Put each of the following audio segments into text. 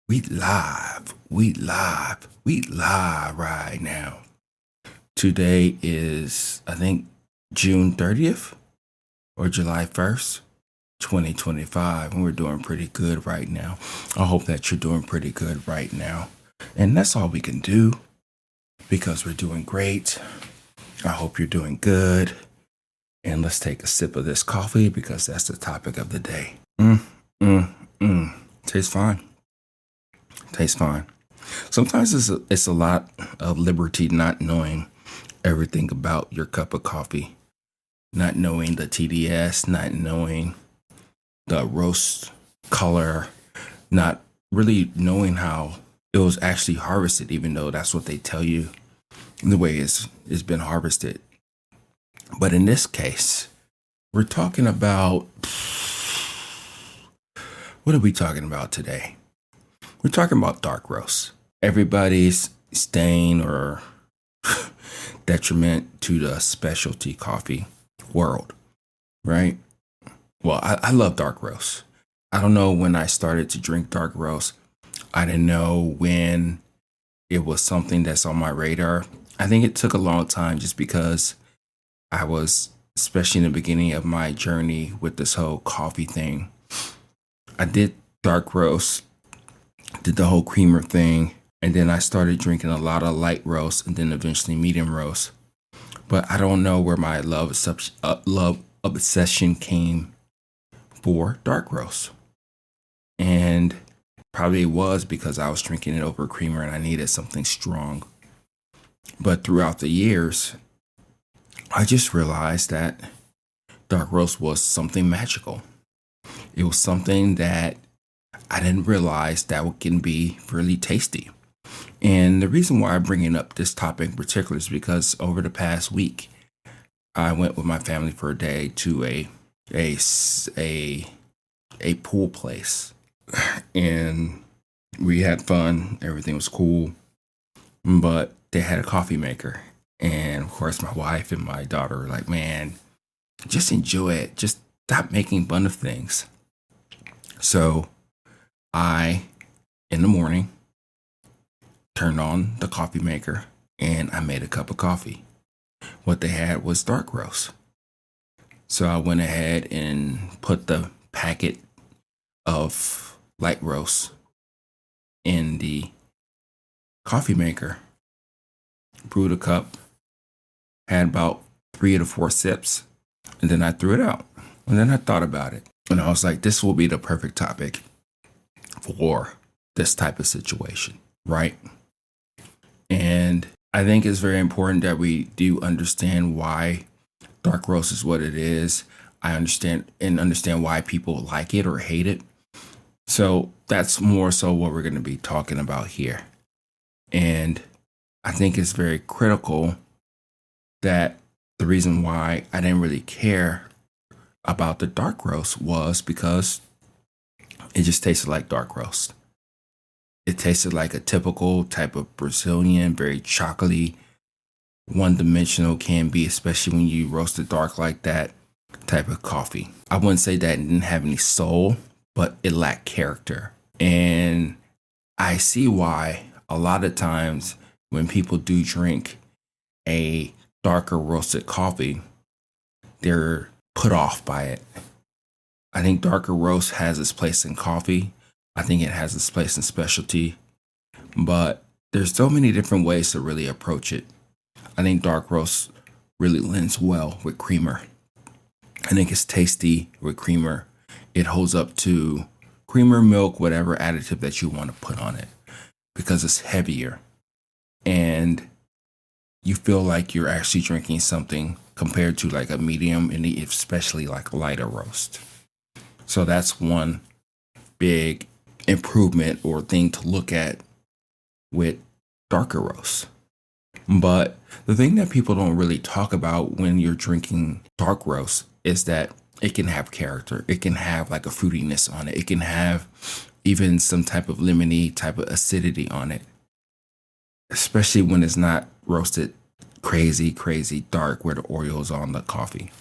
We live right now. Today is, I think, June 30th or July 1st, 2025, and we're doing pretty good right now. I hope that you're doing pretty good right now. And that's all we can do because we're doing great. I hope you're doing good. And let's take a sip of this coffee because that's the topic of the day. Mm, mm, mm. Tastes fine. Tastes fine. Sometimes it's a lot of liberty not knowing everything about your cup of coffee, not knowing the TDS, not knowing the roast color, not really knowing how it was actually harvested, even though that's what they tell you the way it's been harvested. But in this case, we're talking about what are we talking about today? We're talking about dark roast. Everybody's stain or detriment to the specialty coffee world, right? Well, I love dark roast. I don't know when I started to drink dark roast. I didn't know when it was something that's on my radar. I think it took a long time just because I was, especially in the beginning of my journey with this whole coffee thing. I did dark roast, did the whole creamer thing, and then I started drinking a lot of light roast and then eventually medium roast. But I don't know where my love obsession came for dark roast. And probably it was because I was drinking it over creamer and I needed something strong. But throughout the years, I just realized that dark roast was something magical. It was something that I didn't realize that can be really tasty. And the reason why I'm bringing up this topic in particular is because over the past week, I went with my family for a day to a pool place, and we had fun. Everything was cool, but they had a coffee maker, and of course, my wife and my daughter were like, "Man, just enjoy it. Just stop making fun of things." So I, in the morning, turned on the coffee maker and I made a cup of coffee. What they had was dark roast. So I went ahead and put the packet of light roast in the coffee maker, brewed a cup, had about 3 to 4 sips, and then I threw it out. And then I thought about it. And I was like, this will be the perfect topic for this type of situation, right? And I think it's very important that we do understand why dark roast is what it is. I understand why people like it or hate it. So that's more so what we're going to be talking about here. And I think it's very critical that the reason why I didn't really care about the dark roast was because it just tasted like dark roast. It tasted like a typical type of Brazilian, very chocolatey, one-dimensional can be, especially when you roast it dark like that type of coffee. I wouldn't say that it didn't have any soul, but it lacked character. And I see why a lot of times when people do drink a darker roasted coffee, they're put off by it. I think darker roast has its place in coffee. I think it has its place in specialty, but there's so many different ways to really approach it. I think dark roast really lends well with creamer. I think it's tasty with creamer. It holds up to creamer, milk, whatever additive that you want to put on it because it's heavier and you feel like you're actually drinking something compared to like a medium and especially like a lighter roast. So that's one big improvement or thing to look at with darker roast. But the thing that people don't really talk about when you're drinking dark roast is that it can have character. It can have like a fruitiness on it. It can have even some type of lemony type of acidity on it, especially when it's not roasted crazy dark where the oil's on the coffee.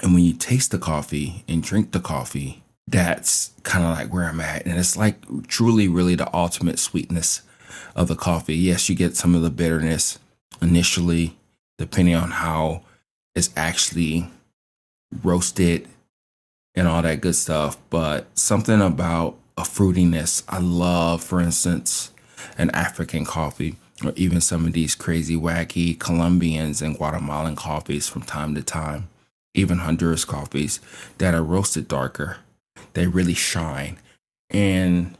And when you taste the coffee and drink the coffee, that's kind of like where I'm at. And it's like truly, really the ultimate sweetness of the coffee. Yes, you get some of the bitterness initially, depending on how it's actually roasted and all that good stuff. But something about a fruitiness, I love, for instance, an African coffee, or even some of these crazy, wacky Colombians and Guatemalan coffees from time to time, even Honduras coffees that are roasted darker. They really shine. And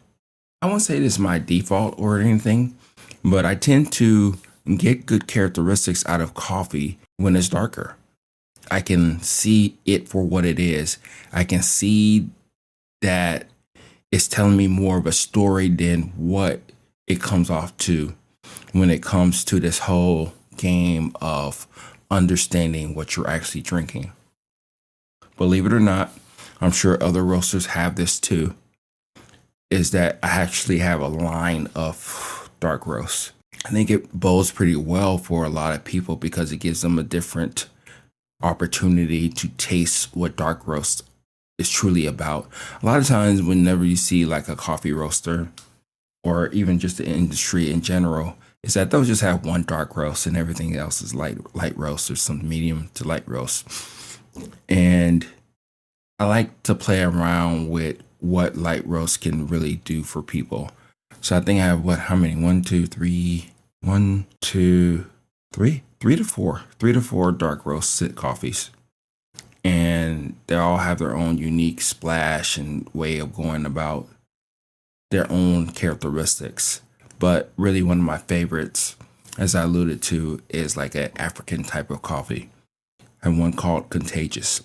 I won't say this is my default or anything, but I tend to get good characteristics out of coffee when it's darker. I can see it for what it is. I can see that it's telling me more of a story than what it comes off to when it comes to this whole game of understanding what you're actually drinking. Believe it or not, I'm sure other roasters have this too, is that I actually have a line of dark roasts. I think it bodes pretty well for a lot of people because it gives them a different opportunity to taste what dark roast is truly about. A lot of times, whenever you see like a coffee roaster or even just the industry in general, is that they'll just have one dark roast and everything else is light roast or some medium to light roast. And I like to play around with what light roast can really do for people. So I think I have how many? One, two, three, three to four dark roast sit coffees. And they all have their own unique splash and way of going about their own characteristics. But really, one of my favorites, as I alluded to, is like an African type of coffee, and one called Contagious.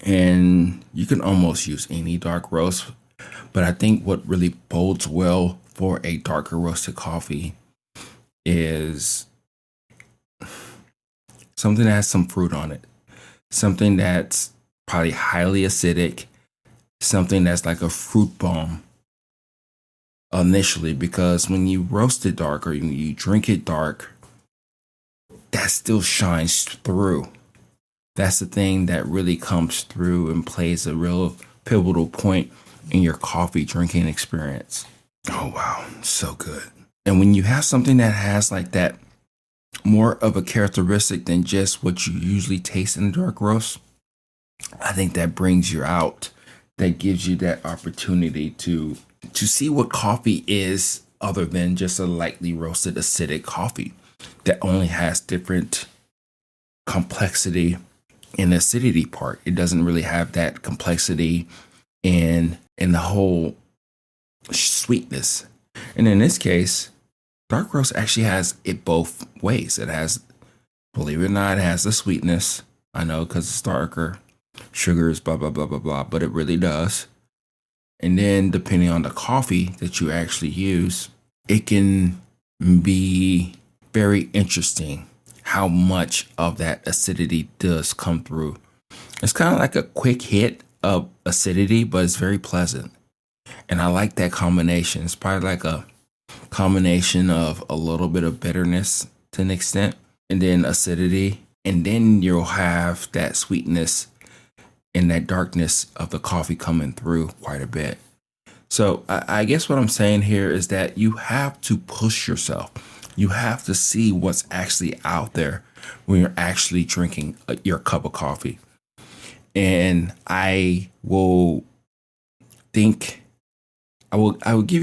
And you can almost use any dark roast, but I think what really bodes well for a darker roasted coffee is something that has some fruit on it, something that's probably highly acidic, something that's like a fruit bomb initially, because when you roast it dark or you drink it dark, that still shines through. That's the thing that really comes through and plays a real pivotal point in your coffee drinking experience. Oh, wow. So good. And when you have something that has like that more of a characteristic than just what you usually taste in a dark roast, I think that brings you out. That gives you that opportunity to see what coffee is other than just a lightly roasted acidic coffee that only has different complexity in the acidity part. It doesn't really have that complexity in the whole sweetness. And in this case, dark roast actually has it both ways. It has, believe it or not, it has the sweetness. I know because it's darker, sugars, blah, blah, blah, blah, blah, but it really does. And then depending on the coffee that you actually use, it can be very interesting how much of that acidity does come through. It's kind of like a quick hit of acidity, but it's very pleasant. And I like that combination. It's probably like a combination of a little bit of bitterness to an extent, and then acidity. And then you'll have that sweetness and that darkness of the coffee coming through quite a bit. So I guess what I'm saying here is that you have to push yourself. You have to see what's actually out there when you're actually drinking your cup of coffee. And I will give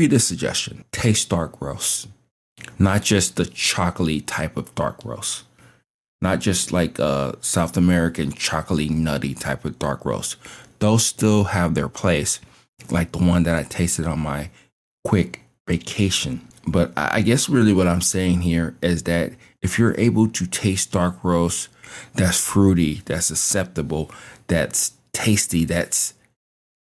you this suggestion. Taste dark roast, not just the chocolatey type of dark roast, not just like a South American chocolatey nutty type of dark roast. Those still have their place, like the one that I tasted on my quick vacation. But I guess really what I'm saying here is that if you're able to taste dark roast that's fruity, that's acceptable, that's tasty, that's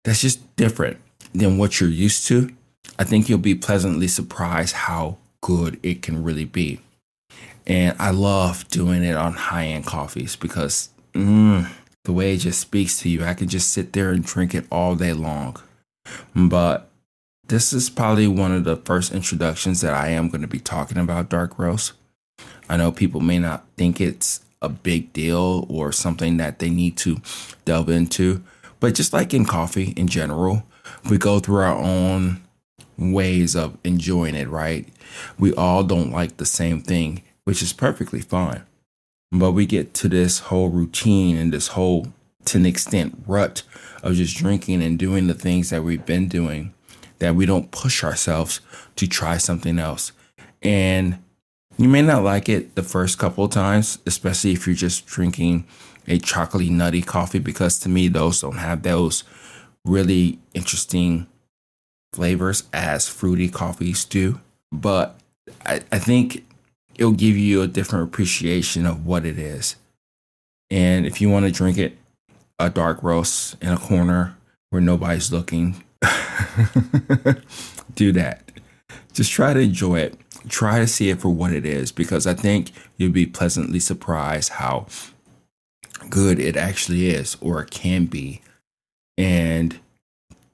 just different than what you're used to, I think you'll be pleasantly surprised how good it can really be. And I love doing it on high-end coffees because the way it just speaks to you, I can just sit there and drink it all day long. But this is probably one of the first introductions that I am going to be talking about dark roast. I know people may not think it's a big deal or something that they need to delve into, But just like in coffee in general, we go through our own ways of enjoying it, right? We all don't like the same thing, which is perfectly fine. But we get to this whole routine and this whole, to an extent, rut of just drinking and doing the things that we've been doing, that we don't push ourselves to try something else. And you may not like it the first couple of times, especially if you're just drinking a chocolatey nutty coffee, because to me, those don't have those really interesting flavors as fruity coffees do. But I think it'll give you a different appreciation of what it is. And if you want to drink it, a dark roast in a corner where nobody's looking, do that. Just try to enjoy it. Try to see it for what it is, because I think you'll be pleasantly surprised how good it actually is, or it can be. And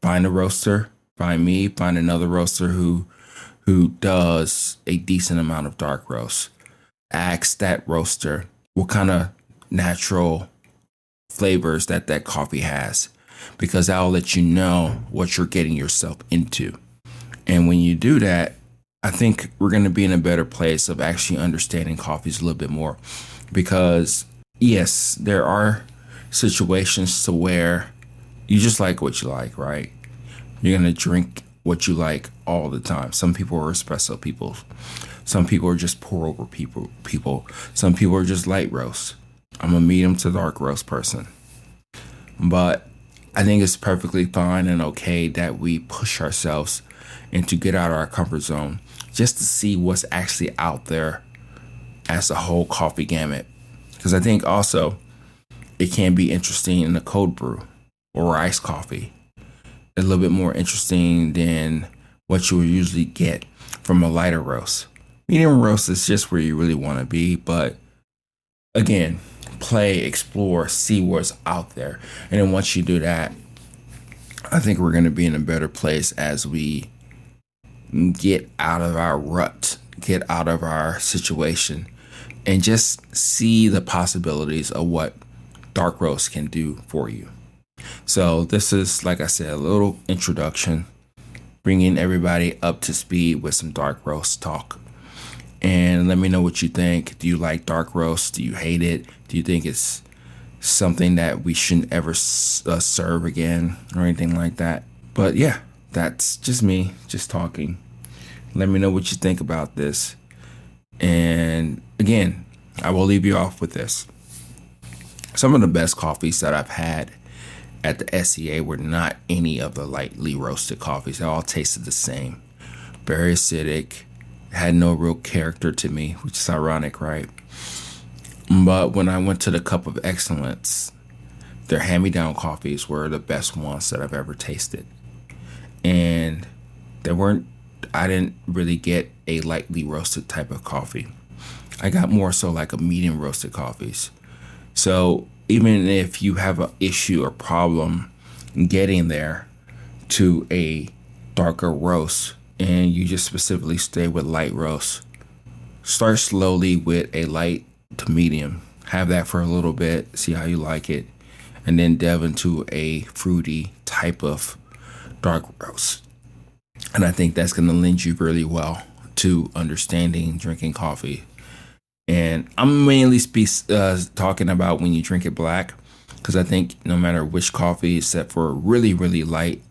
find a roaster, find me, find another roaster who does a decent amount of dark roast. Ask that roaster what kind of natural flavors that coffee has, because that'll let you know what you're getting yourself into. And when you do that, I think we're going to be in a better place of actually understanding coffees a little bit more. Because yes, there are situations to where you just like what you like, right? You're going to drink what you like all the time. Some people are espresso people. Some people are just pour over people. Some people are just light roast. I'm a medium to dark roast person. But I think it's perfectly fine and okay that we push ourselves and to get out of our comfort zone just to see what's actually out there as a whole coffee gamut. Because I think also it can be interesting in a cold brew or iced coffee. A little bit more interesting than what you would usually get from a lighter roast. Medium roast is just where you really want to be. But again, play, explore, see what's out there. And then once you do that, I think we're going to be in a better place as we get out of our rut, get out of our situation, and just see the possibilities of what dark roast can do for you. So this is, like I said, a little introduction, bringing everybody up to speed with some dark roast talk. And let me know what you think. Do you like dark roast? Do you hate it? Do you think it's something that we shouldn't ever serve again or anything like that? But yeah, that's just me, just talking. Let me know what you think about this. And again, I will leave you off with this. Some of the best coffees that I've had at the SEA were not any of the lightly roasted coffees. They all tasted the same. Very acidic, had no real character to me, which is ironic, right? But when I went to the Cup of Excellence, their hand-me-down coffees were the best ones that I've ever tasted. And I didn't really get a lightly roasted type of coffee. I got more so like a medium roasted coffees. So even if you have an issue or problem getting there to a darker roast and you just specifically stay with light roast, start slowly with a light to medium. Have that for a little bit, see how you like it, and then delve into a fruity type of dark roast. And I think that's going to lend you really well to understanding drinking coffee. And I'm mainly talking about when you drink it black, because I think no matter which coffee, except for a really, really light,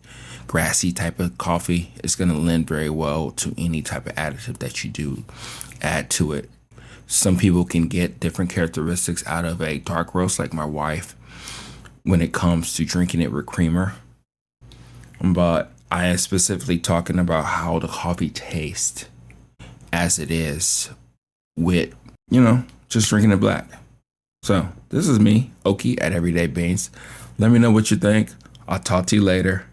grassy type of coffee, it's going to lend very well to any type of additive that you do add to it. Some people can get different characteristics out of a dark roast, like my wife, when it comes to drinking it with creamer. But I am specifically talking about how the coffee tastes as it is with, just drinking it black. So this is me, Oki at Everyday Beans. Let me know what you think. I'll talk to you later.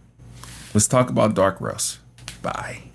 Let's talk about dark roast. Bye.